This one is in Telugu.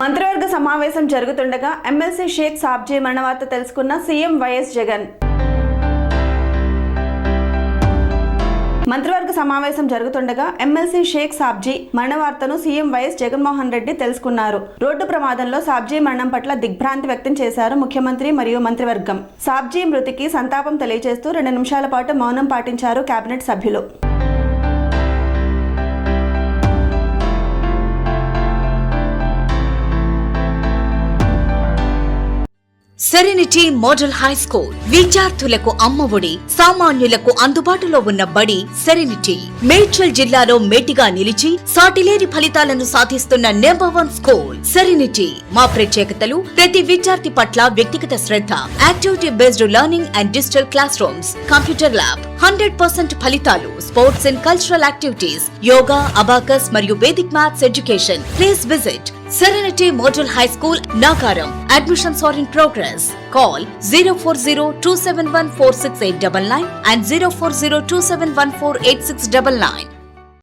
మంత్రివర్గ సమావేశం జరుగుతుండగా ఎమ్మెల్సీ షేక్ సాబ్జీ మరణ వార్త తెలుసుకున్న సీఎం వైఎస్ జగన్. మంత్రివర్గ సమావేశం జరుగుతుండగా ఎమ్మెల్సీ షేక్ సాబ్జీ మరణ వార్తను సీఎం వైఎస్ జగన్మోహన్ రెడ్డి తెలుసుకున్నారు. రోడ్డు ప్రమాదంలో సాబ్జీ మరణం పట్ల దిగ్భ్రాంతి వ్యక్తం చేశారు ముఖ్యమంత్రి మరియు మంత్రివర్గం. సాబ్జీ మృతికి సంతాపం తెలియజేస్తూ 2 నిమిషాల పాటు మౌనం పాటించారు కేబినెట్ సభ్యులు. సెరెనిటీ మోడల్ హై స్కూల్ విద్యార్థులకు అమ్మఒడి, సామాన్యులకు అందుబాటులో ఉన్న బడి సెరెనిటీ. మేడ్చల్ జిల్లాలో మేటిగా నిలిచి సాటిలేని ఫలితాలను సాధిస్తున్న #1 స్కూల్ సెరెనిటీ. మా ప్రత్యేకతలు ప్రతి విద్యార్థి పట్ల వ్యక్తిగత శ్రద్ధ, activity based learning and digital classrooms, computer lab, 100% ఫలితాలు, sports and cultural activities, yoga, abacus మరియు Vedic maths education. Please visit Serenity Model High School, Nagaram. Admissions are in progress. Call 040-271-46899 and 040-271-48699.